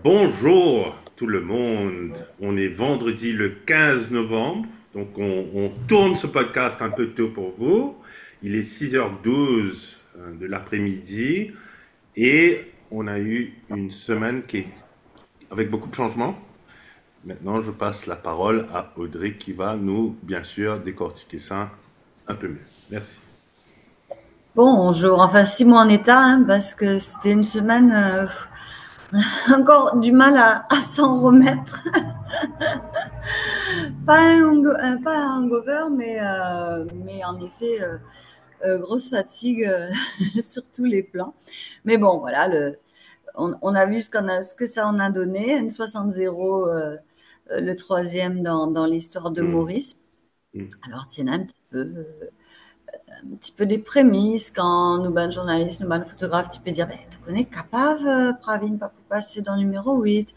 Bonjour tout le monde. On est vendredi le 15 novembre. Donc on tourne ce podcast un peu tôt pour vous. Il est 6h12 de l'après-midi et on a eu une semaine avec beaucoup de changements. Maintenant, je passe la parole à Audrey qui va nous, bien sûr, décortiquer ça un peu mieux. Merci. Bonjour, enfin 6 mois en état, hein, parce que c'était une semaine encore du mal à s'en remettre. Pas un hangover, mais en effet, grosse fatigue sur tous les plans. Mais bon, voilà, on a vu ce que ça en a donné. N60 le troisième dans l'histoire de Hmm, Maurice. hmm. Alors, tiens, un petit peu des prémices quand nous, ben, journalistes, nous, ben, photographes, tu peux dire, ben, tu connais Capave, Pravin Papoupa, c'est dans le numéro 8.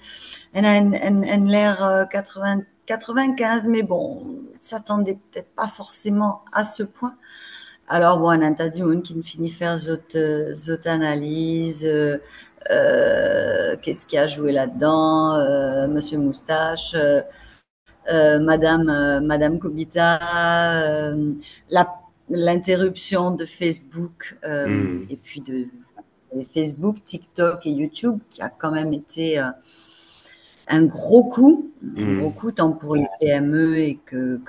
Elle a l'air 95, mais bon, s'attendait peut-être pas forcément à ce point. Alors, bon, on a un tas de monde qui ne finit faire zot analyse, qu'est-ce qui a joué là-dedans, Monsieur Moustache, Madame Kobita, la l'interruption de Facebook Hmm, et puis de Facebook, TikTok et YouTube qui a quand même été un gros hmm. coup tant pour les PME et que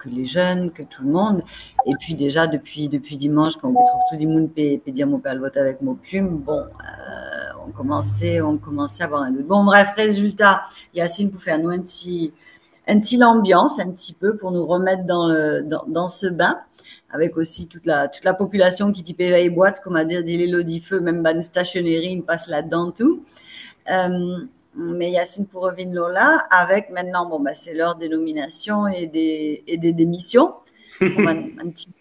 les jeunes, que tout le monde. Et puis déjà depuis dimanche, quand on retrouve tout le monde peut dire mon père le vote avec mon plume, bon, on commençait à avoir un doute. Bon, bref, résultat, Yacine pour faire nous un petit l'ambiance, un petit peu pour nous remettre dans ce bain, avec aussi toute la population qui type éveil boîte, comme a dit l'Élodie Feu, même ban stationnerie, il passe là-dedans tout. Euh, mais Yacine pour revenir Lola, avec maintenant, bon, bah, c'est l'heure des nominations et des démissions. On va un petit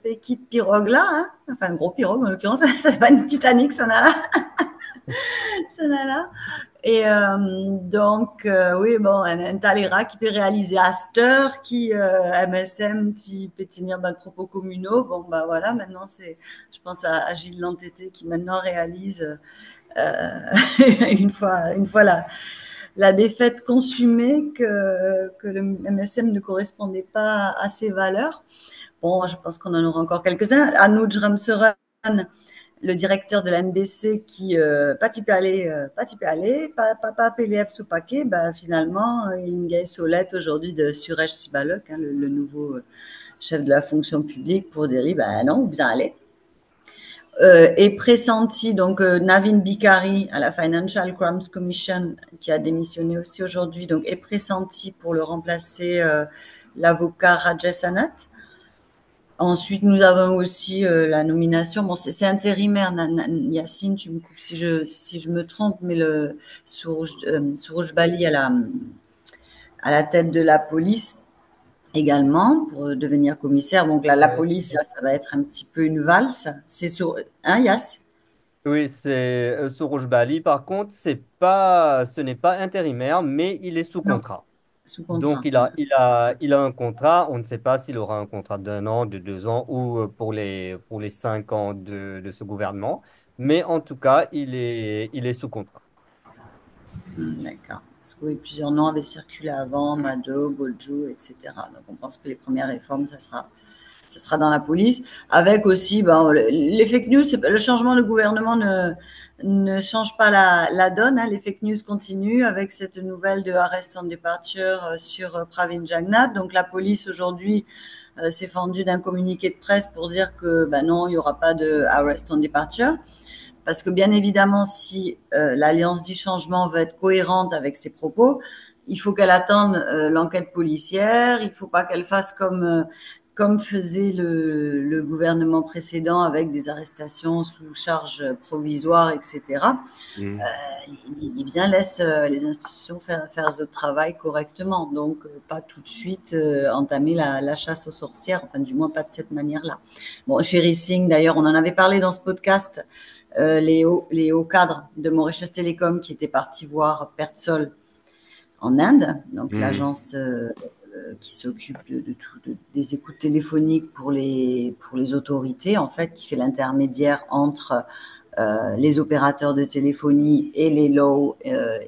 petite pirogue là, hein. Enfin un gros pirogue en l'occurrence, c'est pas une Titanic, ça n'a là. Ça n'a là. Et donc, oui, bon, un Talera qui peut réaliser Aster, qui MSM, qui peut tenir ben, propos communaux. Bon, bah voilà, maintenant, je pense à Gilles Lantété qui maintenant réalise, une fois la défaite consumée, que le MSM ne correspondait pas à ses valeurs. Bon, je pense qu'on en aura encore quelques-uns. Anouj Ramseren, le directeur de la MDC qui pas typé aller, pas PLF sous paquet, ben, finalement, il y a Solette aujourd'hui de Suresh Sibalok, hein, le nouveau chef de la fonction publique, pour dire, ben non, bien aller. Est pressenti, donc Navin Bikari à la Financial Crimes Commission, qui a démissionné aussi aujourd'hui, donc est pressenti pour le remplacer l'avocat Rajesh Anat. Ensuite, nous avons aussi la nomination. Bon, c'est intérimaire, Yacine, tu me coupes si je me trompe, mais le Sourouj Bali à la tête de la police également pour devenir commissaire. Donc là, la police, là, ça va être un petit peu une valse. C'est sur, hein, Yass? Oui, c'est Soroush Bali. Par contre, ce n'est pas intérimaire, mais il est sous Non, contrat. sous Donc, contrat. il a un contrat. On ne sait pas s'il aura un contrat d'un an, de 2 ans ou pour les 5 ans de ce gouvernement. Mais en tout cas, il est sous contrat. D'accord. Parce que oui, plusieurs noms avaient circulé avant, Mado, Boljou, etc. Donc on pense que les premières réformes, ça sera dans la police, avec aussi ben, les fake news. Le changement de gouvernement ne change pas la donne, hein. Les fake news continuent avec cette nouvelle de arrest on departure sur Pravin Jagnat. Donc la police aujourd'hui s'est fendue d'un communiqué de presse pour dire que ben non, il n'y aura pas de arrest on departure. Parce que bien évidemment, si l'Alliance du changement veut être cohérente avec ses propos, il faut qu'elle attende l'enquête policière, il ne faut pas qu'elle fasse comme faisait le gouvernement précédent avec des arrestations sous charge provisoire, etc. Hmm. Il bien laisse les institutions faire ce travail correctement. Donc, pas tout de suite entamer la chasse aux sorcières, enfin, du moins pas de cette manière-là. Bon, Sherry Singh, d'ailleurs, on en avait parlé dans ce podcast, les hauts cadres de Mauritius Telecom qui étaient partis voir Persol en Inde, donc Hmm. l'agence qui s'occupe des écoutes téléphoniques pour les autorités, en fait, qui fait l'intermédiaire entre les opérateurs de téléphonie et les Law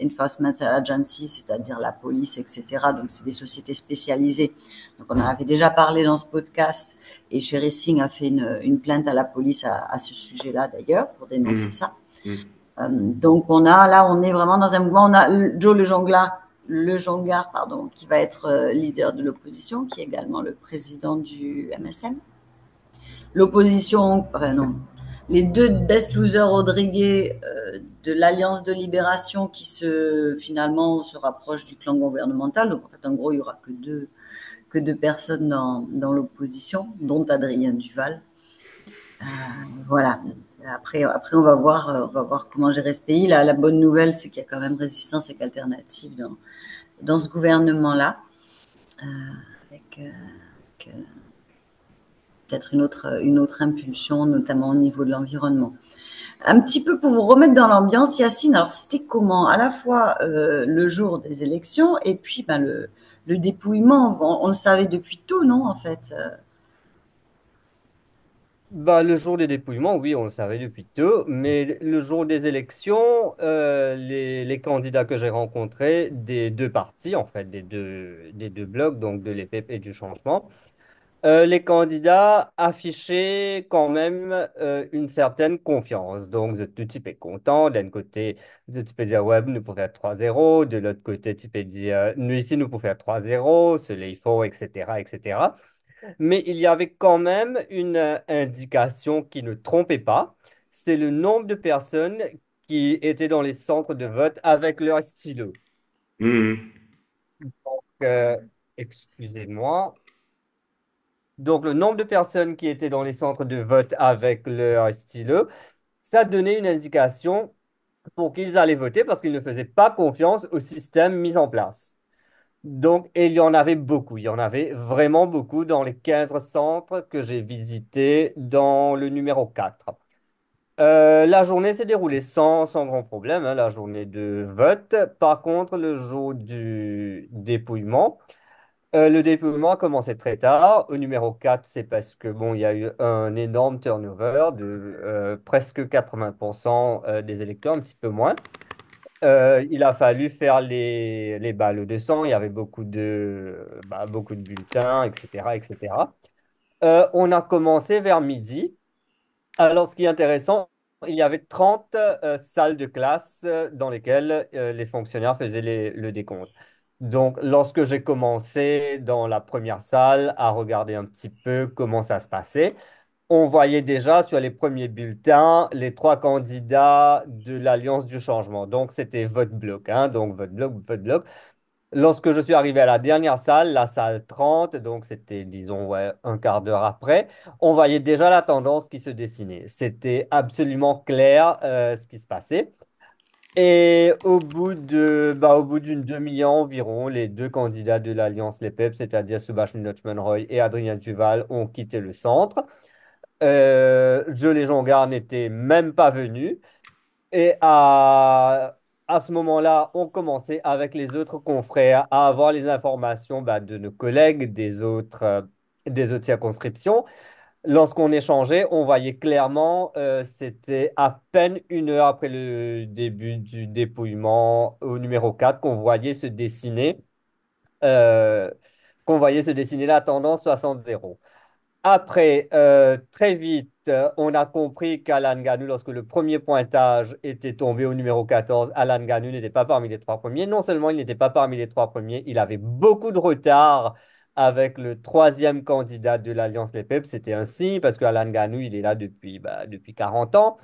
Enforcement Agencies, c'est-à-dire la police, etc. Donc, c'est des sociétés spécialisées. Donc, on en avait déjà parlé dans ce podcast et Sherry Singh a fait une plainte à la police à ce sujet-là, d'ailleurs, pour dénoncer Mhm. ça. Mhm. Donc, on est vraiment dans un mouvement. On a Joe Le Jonglard, pardon, qui va être leader de l'opposition, qui est également le président du MSM. L'opposition, enfin non, les deux best losers Rodriguez de l'Alliance de Libération qui finalement se rapprochent du clan gouvernemental. Donc en fait, en gros, il y aura que deux personnes dans l'opposition, dont Adrien Duval. Voilà. Après, on va voir comment gérer ce pays. La bonne nouvelle, c'est qu'il y a quand même résistance et alternative dans ce gouvernement-là, avec peut-être une autre impulsion, notamment au niveau de l'environnement. Un petit peu pour vous remettre dans l'ambiance, Yacine, alors c'était comment à la fois le jour des élections et puis le dépouillement, on le savait depuis tôt, non, en fait. Bah, le jour des dépouillements, oui, on le savait depuis tôt, mais le jour des élections, les candidats que j'ai rencontrés des deux partis, en fait, des deux blocs, donc de l'EPEP et du changement, les candidats affichaient quand même une certaine confiance. Donc, tout type est content. D'un côté, tu peux dire, ouais, nous pouvons faire 3-0. De l'autre côté, tu peux dire, nous ici, nous pouvons faire 3-0. Cela, il faut, etc., etc. Mais il y avait quand même une indication qui ne trompait pas. C'est le nombre de personnes qui étaient dans les centres de vote avec leur stylo. Mhm. Euh, excusez-moi. Donc, le nombre de personnes qui étaient dans les centres de vote avec leur stylo, ça donnait une indication pour qu'ils allaient voter parce qu'ils ne faisaient pas confiance au système mis en place. Donc, et il y en avait beaucoup. Il y en avait vraiment beaucoup dans les 15 centres que j'ai visités dans le numéro 4. La journée s'est déroulée sans grand problème, hein, la journée de vote. Par contre, le jour du dépouillement, le dépouillement a commencé très tard. Au numéro 4, c'est parce que bon, il y a eu un énorme turnover de presque 80% des électeurs, un petit peu moins. Il a fallu faire les balles de sang. Il y avait beaucoup de bulletins, etc., etc. On a commencé vers midi. Alors, ce qui est intéressant, il y avait 30 salles de classe dans lesquelles les fonctionnaires faisaient le décompte. Donc, lorsque j'ai commencé dans la première salle à regarder un petit peu comment ça se passait, on voyait déjà sur les premiers bulletins les trois candidats de l'Alliance du changement. Donc, c'était vote bloc, hein, donc vote bloc, vote bloc. Lorsque je suis arrivé à la dernière salle, la salle 30, donc c'était, disons, ouais, un quart d'heure après, on voyait déjà la tendance qui se dessinait. C'était absolument clair ce qui se passait. Et au bout d'une demi-heure environ, les deux candidats de l'Alliance Les Peps, c'est-à-dire Subhash Roy et Adrien Duval, ont quitté le centre. Joe Jongar n'était même pas venu. Et à ce moment-là, on commençait avec les autres confrères à avoir les informations de nos collègues des autres circonscriptions. Lorsqu'on échangeait, on voyait clairement, c'était à peine une heure après le début du dépouillement au numéro 4 euh, qu'on voyait se dessiner la tendance 60-0. Après, très vite, on a compris qu'Alan Ganu, lorsque le premier pointage était tombé au numéro 14, Alan Ganu n'était pas parmi les trois premiers. Non seulement il n'était pas parmi les trois premiers, il avait beaucoup de retard avec le troisième candidat de l'Alliance Les Peuples. C'était un signe parce qu'Alan Ganu, il est là depuis 40 ans.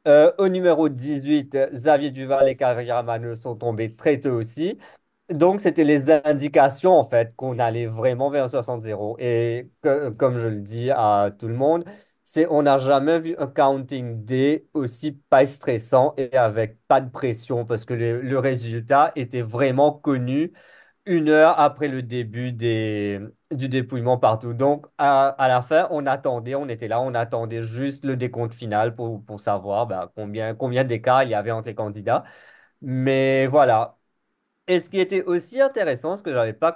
Au numéro 18, Xavier Duval et Karia Maneux sont tombés très tôt aussi. Donc, c'était les indications, en fait, qu'on allait vraiment vers un 60-0. Et comme je le dis à tout le monde, on n'a jamais vu un counting day aussi pas stressant et avec pas de pression parce que le résultat était vraiment connu une heure après le début du dépouillement partout. Donc, à la fin, on était là, on attendait juste le décompte final pour savoir combien d'écart il y avait entre les candidats. Mais voilà. Et ce qui était aussi intéressant, ce que je n'avais pas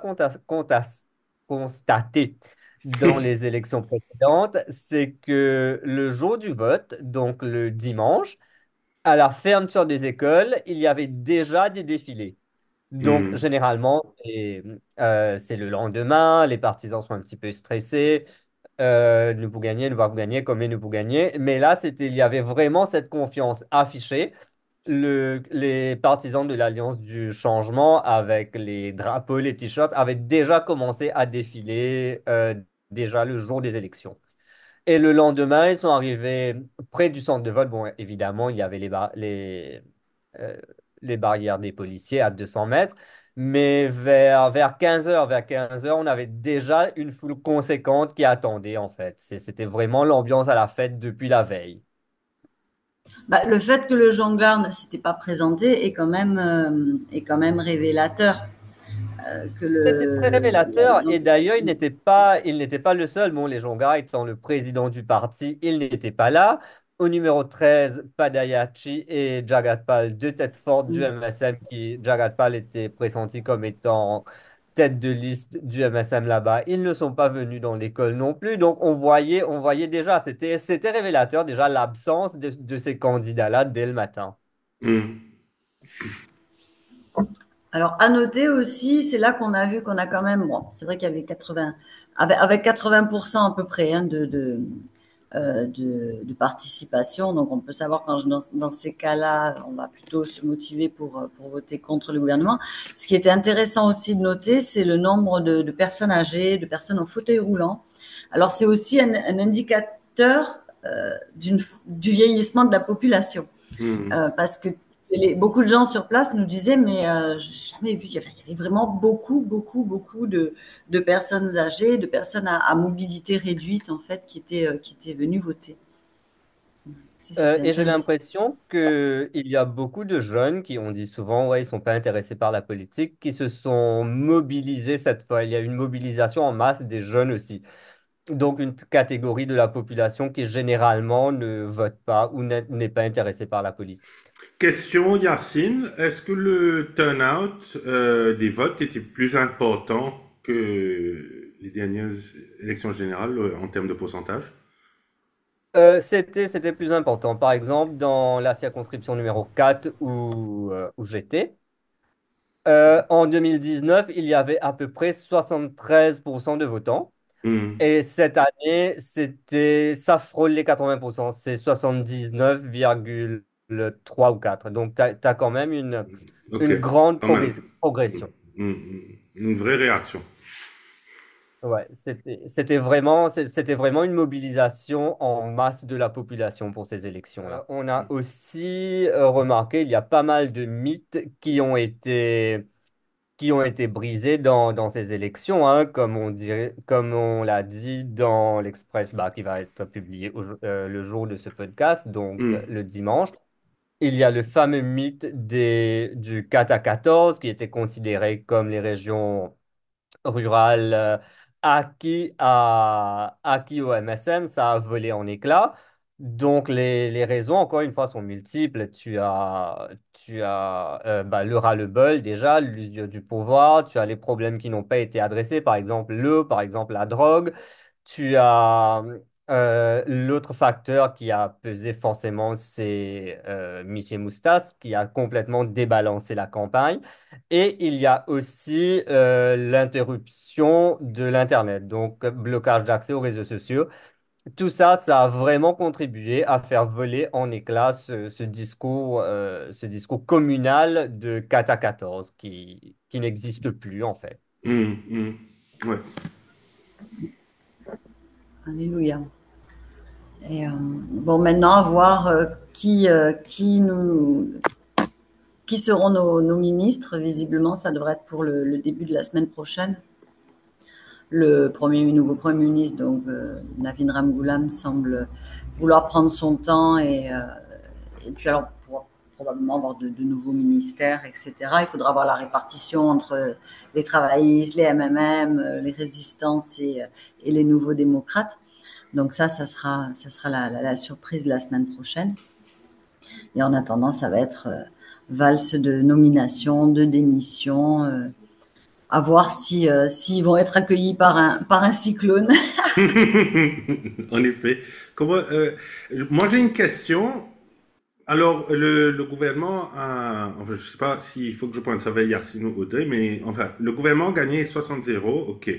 constaté dans les élections précédentes, c'est que le jour du vote, donc le dimanche, à la fermeture des écoles, il y avait déjà des défilés. Donc, Hmm. généralement, c'est le lendemain, les partisans sont un petit peu stressés. Nous pouvons gagner, nous pouvons gagner, combien nous pouvons gagner. Mais là, il y avait vraiment cette confiance affichée. Les partisans de l'Alliance du Changement, avec les drapeaux, les t-shirts, avaient déjà commencé à défiler déjà le jour des élections. Et le lendemain, ils sont arrivés près du centre de vote. Bon, évidemment, il y avait euh, les barrières des policiers à 200 mètres. Mais vers 15 heures, on avait déjà une foule conséquente qui attendait, en fait. C'était vraiment l'ambiance à la fête depuis la veille. Bah, le fait que le jongleur ne s'était pas présenté est quand même révélateur que C'était très révélateur et d'ailleurs, il n'était pas le seul. Bon, les Jongara étant le président du parti, il n'était pas là. Au numéro 13, Padayachi et Jagatpal, deux têtes fortes du MSM Jagatpal était pressenti comme étant tête de liste du MSM là-bas. Ils ne sont pas venus dans l'école non plus. Donc, on voyait déjà, c'était révélateur déjà l'absence de ces candidats-là dès le matin. Hmm. Alors, à noter aussi, c'est là qu'on a vu qu'on a quand même, bon, c'est vrai qu'il y avait 80, avec 80% à peu près hein, de participation. Donc, on peut savoir dans ces cas-là, on va plutôt se motiver pour voter contre le gouvernement. Ce qui était intéressant aussi de noter, c'est le nombre de personnes âgées, de personnes en fauteuil roulant. Alors, c'est aussi un indicateur du vieillissement de la population. Hmm. Parce que beaucoup de gens sur place nous disaient, mais j'ai jamais vu, il y avait vraiment beaucoup de personnes âgées, de personnes à mobilité réduite, en fait, qui étaient venues voter. C'était Et j'ai intéressant. l'impression qu'il y a beaucoup de jeunes qui ont dit souvent, ouais, ils sont pas intéressés par la politique, qui se sont mobilisés cette fois. Il y a une mobilisation en masse des jeunes aussi. Donc une catégorie de la population qui généralement ne vote pas ou n'est pas intéressée par la politique. Question, Yacine, est-ce que le turnout des votes était plus important que les dernières élections générales en termes de pourcentage? C'était plus important. Par exemple, dans la circonscription numéro 4 où j'étais, en 2019, il y avait à peu près 73% de votants. Hmm. Et cette année, ça frôle les 80%. C'est 79,3 ou 4. Donc, tu as quand même Ok, une grande quand même. progression. Hmm, hmm. Une vraie réaction. Ouais, c'était vraiment une mobilisation en masse de la population pour ces élections-là. On a aussi remarqué, il y a pas mal de mythes qui ont été brisés dans ces élections, hein, comme on l'a dit dans l'Express, bah, qui va être publié le jour de ce podcast, donc Hmm. le dimanche. Il y a le fameux mythe du 4 à 14, qui était considéré comme les régions rurales acquis au MSM, ça a volé en éclats. Donc les raisons, encore une fois, sont multiples. Tu as bah, le ras-le-bol déjà, l'usure du pouvoir, tu as les problèmes qui n'ont pas été adressés, par exemple l'eau, par exemple la drogue. Tu as l'autre facteur qui a pesé forcément, c'est Michel Moustas, qui a complètement débalancé la campagne. Et il y a aussi l'interruption de l'Internet, donc blocage d'accès aux réseaux sociaux. Tout ça, ça a vraiment contribué à faire voler en éclats ce discours communal de 4 à 14 qui n'existe plus en fait. Hmm, hmm. Ouais. Alléluia. Et bon, maintenant, à voir qui seront nos ministres. Visiblement, ça devrait être pour le début de la semaine prochaine. Le nouveau Premier ministre, donc Navin Ramgoolam, semble vouloir prendre son temps et puis alors pour probablement avoir de nouveaux ministères, etc. Il faudra voir la répartition entre les travaillistes, les MMM, les résistances et les nouveaux démocrates. Donc ça sera la surprise de la semaine prochaine. Et en attendant, ça va être valse de nomination, de démission, à voir s'ils vont être accueillis par un cyclone. En effet. Comment, moi, j'ai une question. Alors, le gouvernement a, enfin, je sais pas s'il faut que je pointe ça vers Yacine ou Audrey, mais enfin, le gouvernement a gagné 60-0, ok.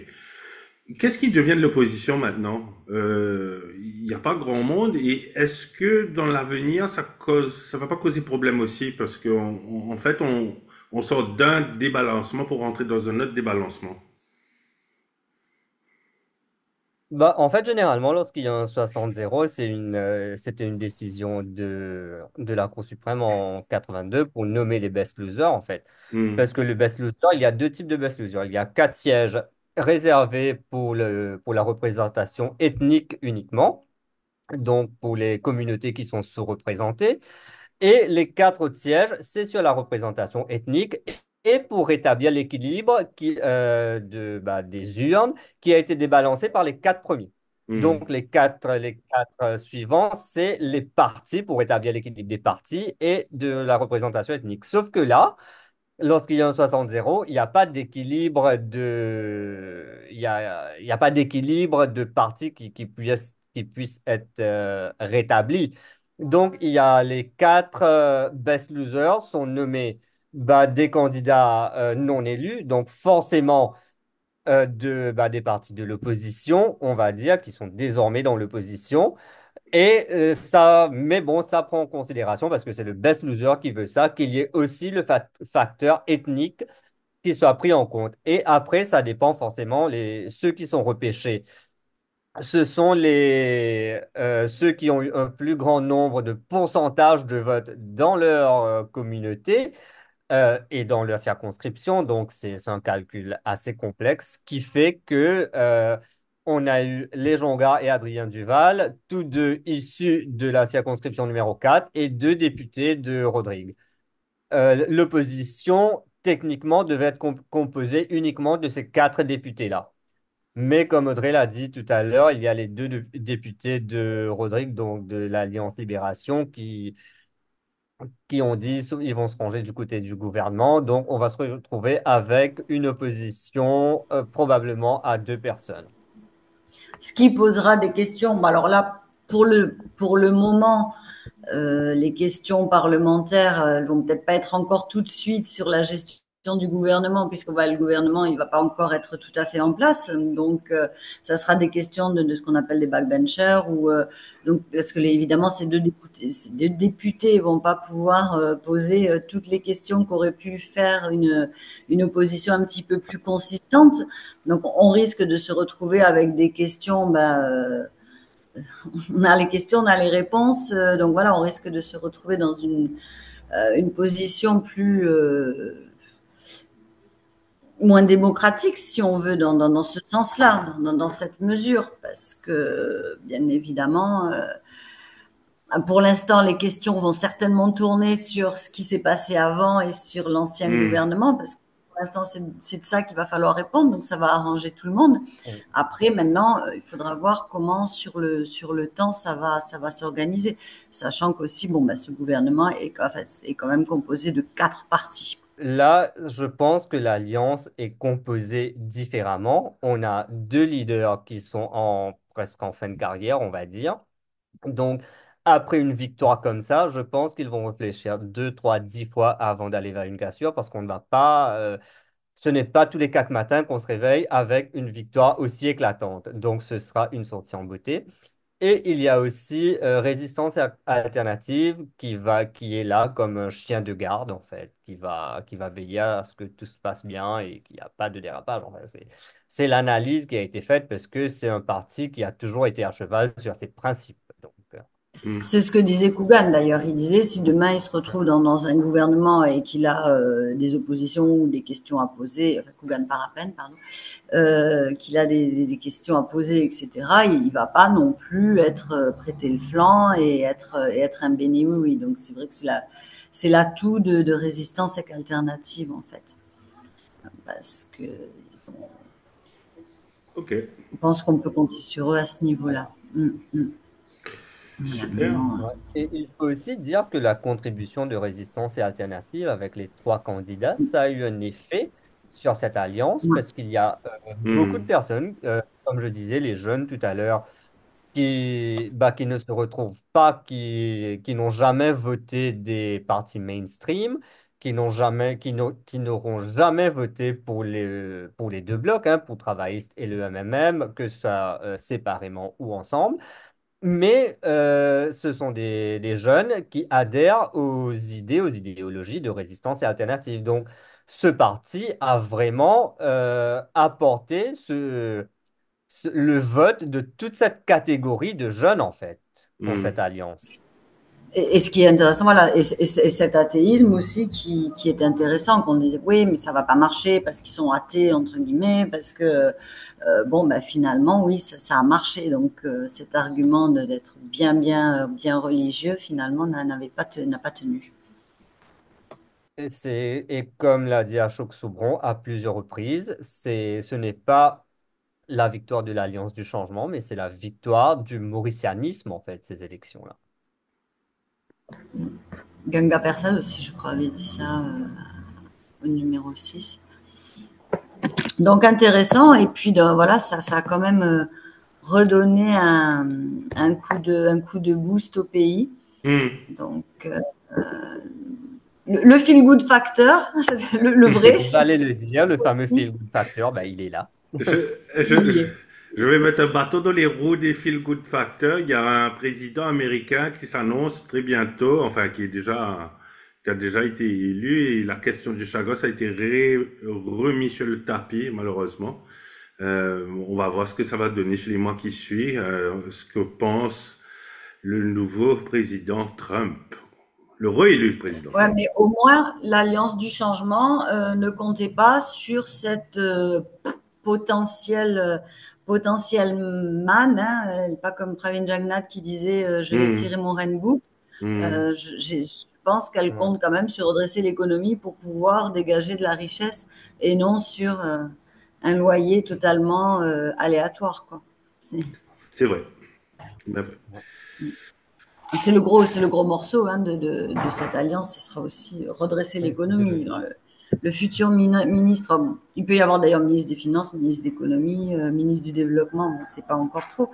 Qu'est-ce qui devient de l'opposition maintenant? Il n'y a pas grand monde et est-ce que dans l'avenir ça va pas causer problème aussi parce qu'en fait on sort d'un débalancement pour rentrer dans un autre débalancement. Bah, en fait, généralement, lorsqu'il y a un 60-0, c'était une décision de la Cour suprême en 82 pour nommer les best losers, en fait. Hmm, Parce que le best loser, il y a deux types de best losers. Il y a quatre sièges réservés pour la représentation ethnique uniquement, donc pour les communautés qui sont sous-représentées. Et les quatre autres sièges, c'est sur la représentation ethnique et pour rétablir l'équilibre des urnes qui a été débalancé par les quatre premiers. hmm, Donc, les quatre suivants, c'est les partis pour rétablir l'équilibre des partis et de la représentation ethnique. Sauf que là, lorsqu'il y a un 60-0, il n'y a pas il y a pas d'équilibre de partis qui puissent être rétablis. Donc, il y a les quatre best losers sont nommés des candidats non élus, donc forcément des partis de l'opposition, on va dire, qui sont désormais dans l'opposition. Et mais bon, ça prend en considération parce que c'est le best loser qui veut ça, qu'il y ait aussi le facteur ethnique qui soit pris en compte. Et après, ça dépend forcément, ceux qui sont repêchés. Ce sont ceux qui ont eu un plus grand nombre de pourcentage de votes dans leur communauté et dans leur circonscription. Donc, c'est un calcul assez complexe qui fait que on a eu les Jonga et Adrien Duval, tous deux issus de la circonscription numéro 4 et deux députés de Rodrigue. L'opposition, techniquement, devait être composée uniquement de ces quatre députés-là. Mais comme Audrey l'a dit tout à l'heure, il y a les deux députés de Rodrigue, donc de l'Alliance Libération, qui ont dit ils vont se ranger du côté du gouvernement. Donc, on va se retrouver avec une opposition probablement à deux personnes. Ce qui posera des questions. Bon, alors là, pour le moment, les questions parlementaires vont peut-être pas être encore tout de suite sur la gestion du gouvernement, puisque bah, le gouvernement il va pas encore être tout à fait en place. Donc, ça sera des questions de ce qu'on appelle des backbenchers ou donc parce que évidemment ces deux députés vont pas pouvoir poser toutes les questions qu'aurait pu faire une opposition un petit peu plus consistante. Donc, on risque de se retrouver avec des questions. On a les questions, on a les réponses. Donc voilà, on risque de se retrouver dans une position plus moins démocratique, si on veut, dans ce sens-là, dans cette mesure, parce que bien évidemment, pour l'instant, les questions vont certainement tourner sur ce qui s'est passé avant et sur l'ancien hmm. gouvernement, parce que pour l'instant, c'est de ça qu'il va falloir répondre, donc ça va arranger tout le monde. Après, maintenant, il faudra voir comment sur le temps ça va s'organiser, sachant qu'aussi, bon, bah, ce gouvernement est quand même composé de quatre partis. Là, je pense que l'alliance est composée différemment. On a deux leaders qui sont presque en fin de carrière, on va dire. Donc, après une victoire comme ça, je pense qu'ils vont réfléchir deux, trois, 10 fois avant d'aller vers une cassure parce qu'on ne va pas, ce n'est pas tous les 4 matins qu'on se réveille avec une victoire aussi éclatante. Donc, ce sera une sortie en beauté. Et il y a aussi Résistance alternative qui est là comme un chien de garde, en fait, qui va veiller à ce que tout se passe bien et qu'il n'y a pas de dérapage. En fait, c'est l'analyse qui a été faite parce que c'est un parti qui a toujours été à cheval sur ses principes. Donc, Hmm. C'est ce que disait Kougan d'ailleurs. Il disait si demain il se retrouve dans un gouvernement et qu'il a des oppositions ou des questions à poser, enfin Kougan Parapen, pardon, qu'il a des questions à poser, etc., il va pas non plus être prêter le flanc et être un béni-oui. Donc c'est vrai que c'est l'atout de résistance alternative en fait. Parce que Ok, je pense qu'on peut compter sur eux à ce niveau-là. Voilà, super. maintenant, ouais. Et il faut aussi dire que la contribution de Résistance et Alternative avec les trois candidats, ça a eu un effet sur cette alliance ouais. parce qu'il y a beaucoup de Hmm. personnes, comme je disais, les jeunes tout à l'heure, qui ne se retrouvent pas, qui n'ont jamais voté des partis mainstream, qui n'auront jamais voté pour les deux blocs, hein, pour travaillistes et le MMM, que ce soit séparément ou ensemble. Mais ce sont des jeunes qui adhèrent aux idées, aux idéologies de résistance et alternative. Donc, ce parti a vraiment apporté le vote de toute cette catégorie de jeunes, en fait, pour Hmm. cette alliance. Et ce qui est intéressant, voilà, et cet athéisme aussi qui est intéressant, qu'on disait, oui, mais ça va pas marcher parce qu'ils sont athées, entre guillemets, parce que, bon, ben, finalement, oui, ça a marché. Donc, cet argument d'être bien religieux, finalement, n'a pas tenu. Et comme l'a dit Ashok Soubron à plusieurs reprises, ce n'est pas la victoire de l'Alliance du changement, mais c'est la victoire du mauricianisme, en fait, ces élections-là. Ganga Persad aussi, je crois, avait dit ça au numéro 6. Donc, intéressant. Et puis, voilà, ça a quand même redonné un coup de boost au pays. Hmm. Donc, le feel good factor, le vrai, J'allais le dire, le fameux feel good factor, ben, il est là. Je, il je, y est. je vais mettre un bâton dans les roues des Feel Good Factor. Il y a un président américain qui s'annonce très bientôt, enfin qui a déjà été élu, et la question du Chagos a été remis sur le tapis, malheureusement. On va voir ce que ça va donner chez les mois qui suivent, ce que pense le nouveau président Trump, le réélu président Ouais, Trump. mais au moins, l'Alliance du changement ne comptait pas sur cette potentielle, potentielle manne, hein, pas comme Pravin Jagnat qui disait je vais tirer Hmm, mon rainbow. hmm, Je pense qu'elle Ouais. compte quand même sur redresser l'économie pour pouvoir dégager de la richesse et non sur un loyer totalement aléatoire, quoi. C'est c'est vrai. C'est vrai. c'est le gros morceau hein, de cette alliance. Ce sera aussi redresser l'économie. Le futur ministre, bon, il peut y avoir d'ailleurs ministre des Finances, ministre d'économie, ministre du Développement, bon, c'est pas encore trop,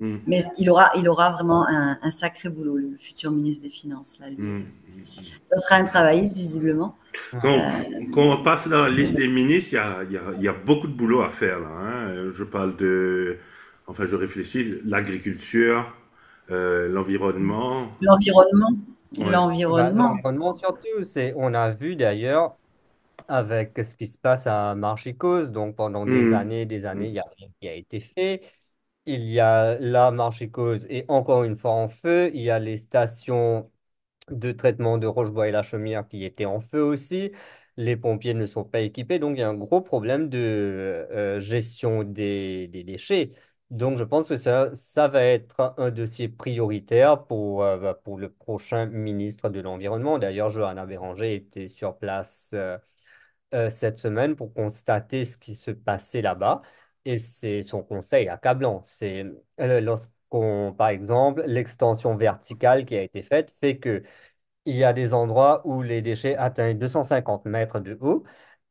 Hmm, mais il aura vraiment un sacré boulot, le futur ministre des Finances, là, lui. hmm, hmm. Ça sera un travailliste, visiblement. Quand, Ouais. quand on passe dans la liste des ministres, il y a beaucoup de boulot à faire là, hein. Je parle de, enfin je réfléchis, l'agriculture, l'environnement. L'environnement, Ouais. Bah, l'environnement. l'environnement surtout, on a vu d'ailleurs avec ce qui se passe à Marchicos, donc pendant Hmm, des années, il hmm, n'y a rien qui a été fait. Il y a la Marchicose et encore une fois en feu. Il y a les stations de traitement de Rochebois et la Chaumière qui étaient en feu aussi. Les pompiers ne sont pas équipés, donc il y a un gros problème de gestion des déchets. Donc je pense que ça va être un dossier prioritaire pour le prochain ministre de l'Environnement. D'ailleurs, Johanna Béranger était sur place cette semaine pour constater ce qui se passait là-bas. Et c'est son conseil accablant. C'est par exemple, l'extension verticale qui a été faite fait que il y a des endroits où les déchets atteignent 250 mètres de haut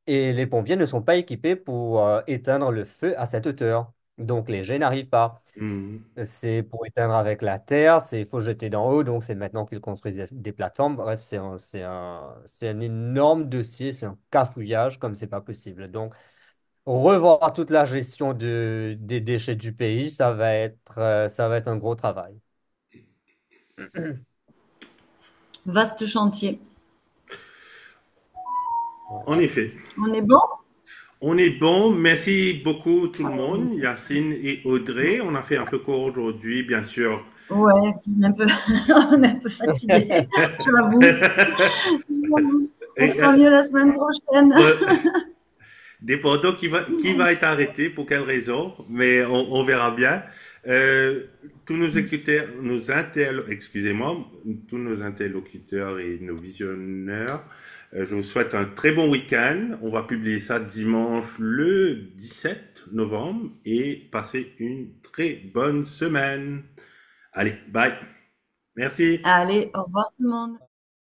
et les pompiers ne sont pas équipés pour éteindre le feu à cette hauteur. Donc les jets n'arrivent pas. hmm. C'est pour éteindre avec la terre, il faut jeter d'en haut, donc c'est maintenant qu'ils construisent des plateformes. Bref, c'est un énorme dossier, c'est un cafouillage comme c'est pas possible. Donc, revoir toute la gestion des déchets du pays, ça va être un gros travail. Vaste chantier. En Voilà. effet. On est bon? On est bon. Merci beaucoup tout le monde, Yacine et Audrey. On a fait un peu court aujourd'hui, bien sûr. Ouais, on est un peu, on est un peu fatigué, j'avoue. J'avoue. On Et, fera mieux la semaine prochaine. euh, dépendant qui va être arrêté, pour quelle raison, mais on verra bien. Euh, tous excusez-moi, tous nos interlocuteurs et nos visionneurs, je vous souhaite un très bon week-end. On va publier ça dimanche le 17 novembre et passez une très bonne semaine. Allez, bye. Merci. Allez, au revoir tout le monde.